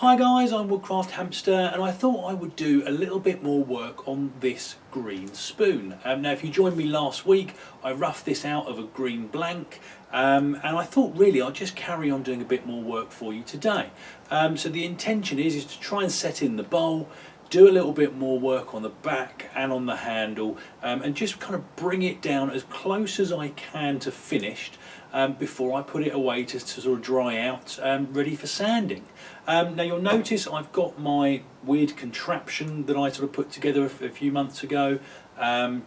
Hi guys, I'm Woodcraft Hamster and I thought I would do a little bit more work on this green spoon. Now if you joined me last week, I roughed this out of a green blank and I thought really I'd just carry on doing a bit more work for you today. So the intention is to try and set in the bowl, do a little bit more work on the back and on the handle and just kind of bring it down as close as I can to finished before I put it away to sort of dry out, ready for sanding. Now you'll notice I've got my weird contraption that I sort of put together a few months ago.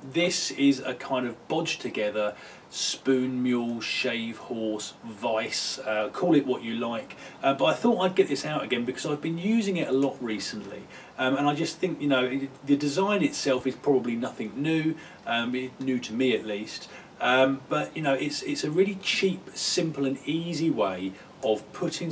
This is a kind of bodged together spoon mule, shave horse, vice, call it what you like, but I thought I'd get this out again because I've been using it a lot recently, and I just think, you know, the design itself is probably nothing new, new to me at least, but you know, it's a really cheap, simple and easy way of putting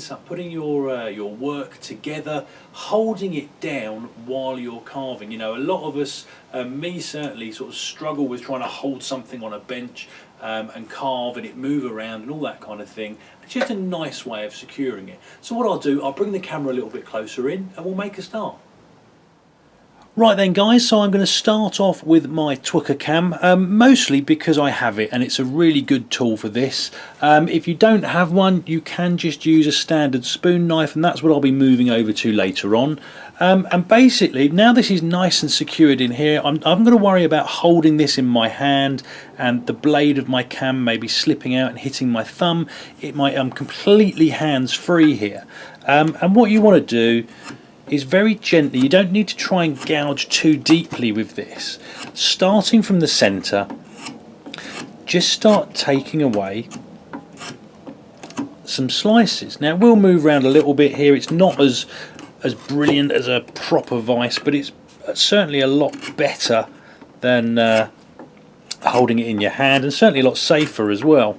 your work together, holding it down while you're carving. You know, a lot of us, me certainly, sort of struggle with trying to hold something on a bench and carve and it move around and all that kind of thing. It's just a nice way of securing it. So what I'll do, I'll bring the camera a little bit closer in and we'll make a start. Right then guys, so I'm going to start off with my Twicker cam, mostly because I have it and it's a really good tool for this. If you don't have one, you can just use a standard spoon knife, and that's what I'll be moving over to later on. And basically, now this is nice and secured in here, I'm going to worry about holding this in my hand and the blade of my cam maybe slipping out and hitting my thumb. I'm completely hands-free here. And what you want to do is very gently, you don't need to try and gouge too deeply with this. Starting from the centre, just start taking away some slices. Now we'll move around a little bit here. It's not as brilliant as a proper vice, but it's certainly a lot better than holding it in your hand, and certainly a lot safer as well.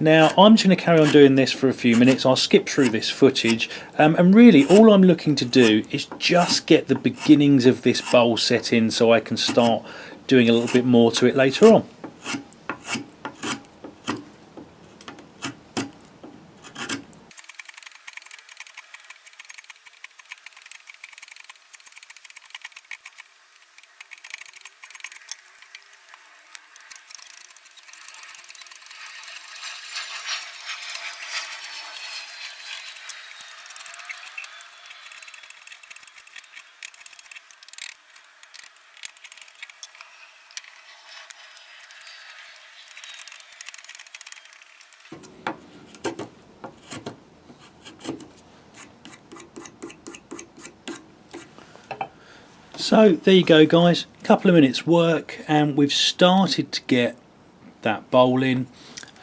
Now I'm just going to carry on doing this for a few minutes. I'll skip through this footage, and really all I'm looking to do is just get the beginnings of this bowl set in so I can start doing a little bit more to it later on. So there you go guys, a couple of minutes work and we've started to get that bowl in,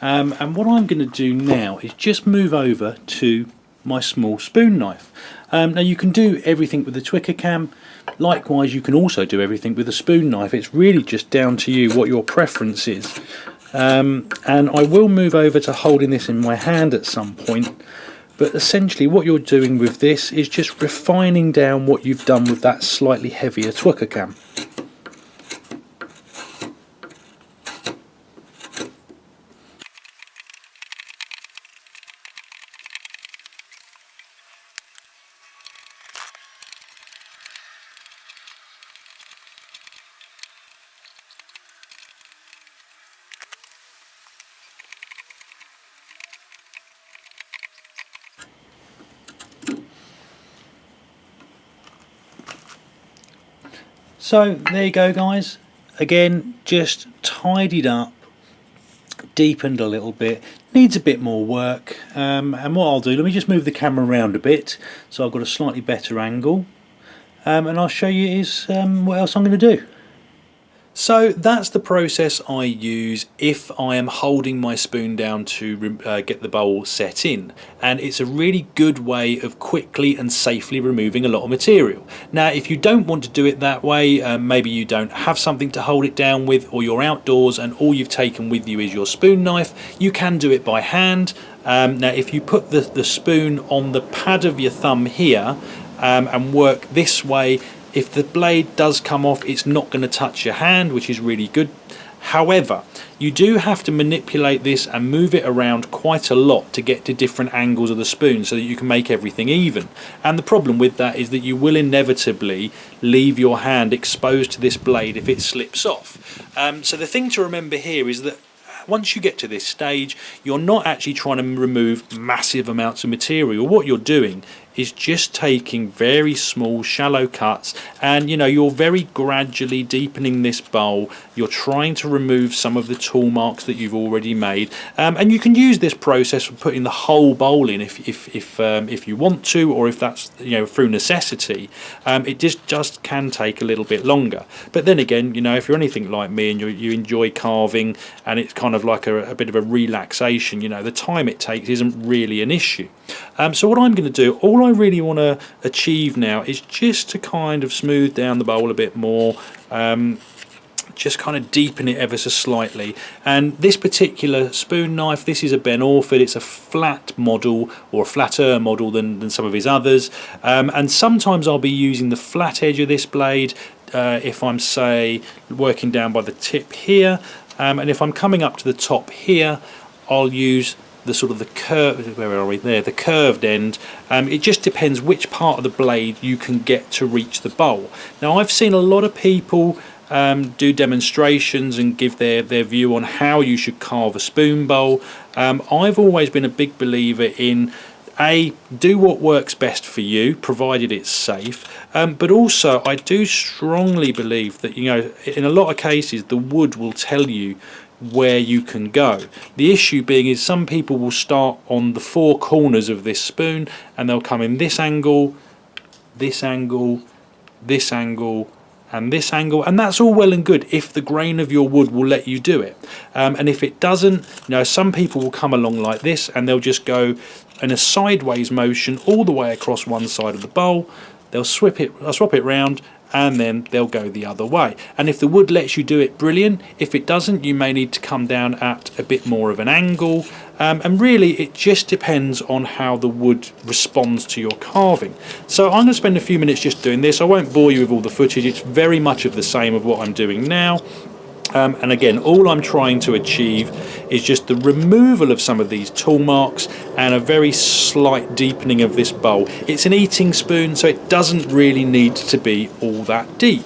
and what I'm going to do now is just move over to my small spoon knife. Now you can do everything with the Twicker cam, likewise you can also do everything with a spoon knife. It's really just down to you what your preference is, and I will move over to holding this in my hand at some point. But essentially what you're doing with this is just refining down what you've done with that slightly heavier Twicker cam. So there you go guys, again just tidied up, deepened a little bit, needs a bit more work, and what I'll do, let me just move the camera around a bit so I've got a slightly better angle, and I'll show you what else I'm going to do. So that's the process I use if I am holding my spoon down to get the bowl set in, and it's a really good way of quickly and safely removing a lot of material. Now if you don't want to do it that way, maybe you don't have something to hold it down with, or you're outdoors and all you've taken with you is your spoon knife, you can do it by hand. Now if you put the spoon on the pad of your thumb here and work this way, if the blade does come off, it's not going to touch your hand, which is really good. However, you do have to manipulate this and move it around quite a lot to get to different angles of the spoon so that you can make everything even. And the problem with that is that you will inevitably leave your hand exposed to this blade if it slips off. So the thing to remember here is that once you get to this stage, you're not actually trying to remove massive amounts of material. What you're doing is just taking very small shallow cuts, and you're very gradually deepening this bowl. You're trying to remove some of the tool marks that you've already made, and you can use this process for putting the whole bowl in if you want to, or if that's through necessity. It just can take a little bit longer, but then again, if you're anything like me and you enjoy carving and it's kind of like a bit of a relaxation, the time it takes isn't really an issue. So what I'm going to do, all I really want to achieve now is just to kind of smooth down the bowl a bit more, just kind of deepen it ever so slightly. And this particular spoon knife, this is a Ben Orford. It's a flat model, or a flatter model than some of his others, and sometimes I'll be using the flat edge of this blade if I'm, say, working down by the tip here, and if I'm coming up to the top here, I'll use the sort of the curve, where are we there, the curved end. It just depends which part of the blade you can get to reach the bowl. Now I've seen a lot of people do demonstrations and give their view on how you should carve a spoon bowl. I've always been a big believer in do what works best for you, provided it's safe, but also I do strongly believe that in a lot of cases the wood will tell you where you can go. The issue being is some people will start on the four corners of this spoon and they'll come in this angle, this angle, this angle, and this angle, and that's all well and good if the grain of your wood will let you do it, and if it doesn't, some people will come along like this and they'll just go in a sideways motion all the way across one side of the bowl. They'll swap it round, and then they'll go the other way. And if the wood lets you do it, brilliant. If it doesn't, you may need to come down at a bit more of an angle, and really it just depends on how the wood responds to your carving. So I'm going to spend a few minutes just doing this. I won't bore you with all the footage. It's very much of the same of what I'm doing now. And again, all I'm trying to achieve is just the removal of some of these tool marks and a very slight deepening of this bowl. It's an eating spoon, so it doesn't really need to be all that deep.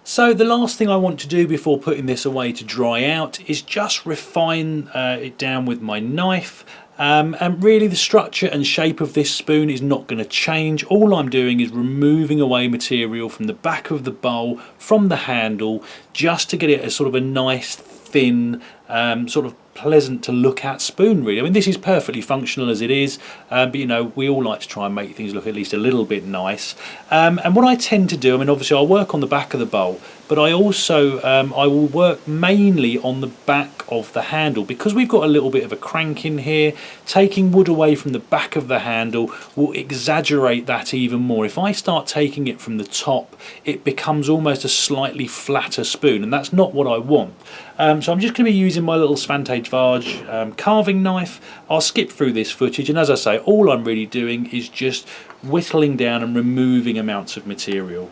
So the last thing I want to do before putting this away to dry out is just refine it down with my knife. And really the structure and shape of this spoon is not going to change. All I'm doing is removing away material from the back of the bowl, from the handle, just to get it as sort of a nice thin, sort of pleasant to look at spoon, really. I mean, this is perfectly functional as it is, but we all like to try and make things look at least a little bit nice. And what I tend to do, I mean, obviously I'll work on the back of the bowl, but I also I will work mainly on the back of the handle, because we've got a little bit of a crank in here. Taking wood away from the back of the handle will exaggerate that even more. If I start taking it from the top, it becomes almost a slightly flatter spoon, and that's not what I want. So I'm just going to be using my little Svante Dvaj carving knife. I'll skip through this footage, and as I say, all I'm really doing is just whittling down and removing amounts of material.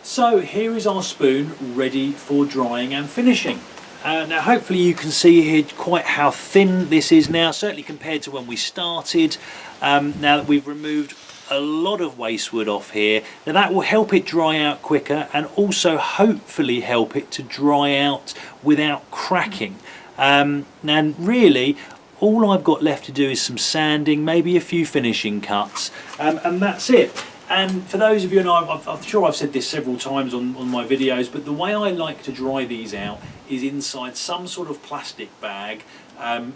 So here is our spoon ready for drying and finishing. Now hopefully you can see here quite how thin this is now, certainly compared to when we started. Now that we've removed a lot of waste wood off here, now that will help it dry out quicker and also hopefully help it to dry out without cracking. Now really all I've got left to do is some sanding, maybe a few finishing cuts, and that's it. And for those of you, and I'm sure I've said this several times on my videos, but the way I like to dry these out is inside some sort of plastic bag,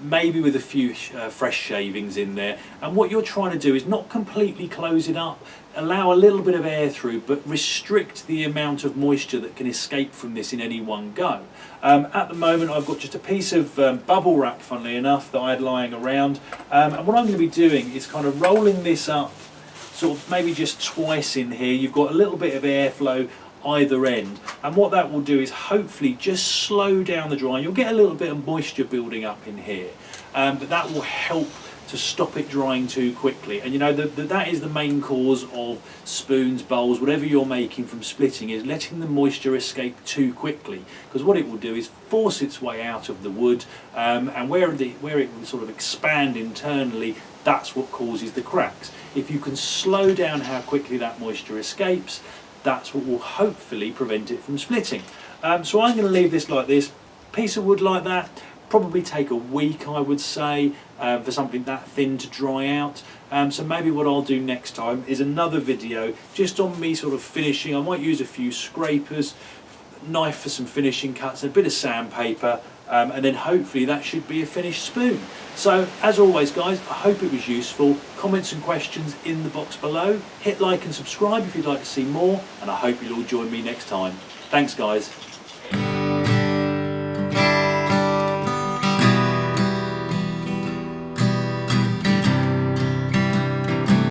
maybe with a few fresh shavings in there. And what you're trying to do is not completely close it up, allow a little bit of air through, but restrict the amount of moisture that can escape from this in any one go. At the moment I've got just a piece of bubble wrap, funnily enough, that I had lying around. And what I'm going to be doing is kind of rolling this up sort of maybe just twice in here. You've got a little bit of airflow either end, and what that will do is hopefully just slow down the drying. You'll get a little bit of moisture building up in here, but that will help to stop it drying too quickly. And you know that is the main cause of spoons, bowls, whatever you're making from splitting, is letting the moisture escape too quickly, because what it will do is force its way out of the wood, and where it will sort of expand internally, that's what causes the cracks. If you can slow down how quickly that moisture escapes, that's what will hopefully prevent it from splitting. So I'm going to leave this like this. Piece of wood like that probably take a week, I would say, for something that thin to dry out. So maybe what I'll do next time is another video just on me sort of finishing. I might use a few scrapers, knife for some finishing cuts, a bit of sandpaper, and then hopefully that should be a finished spoon. So as always guys, I hope it was useful. Comments and questions in the box below. Hit like and subscribe if you'd like to see more, and I hope you'll all join me next time. Thanks guys.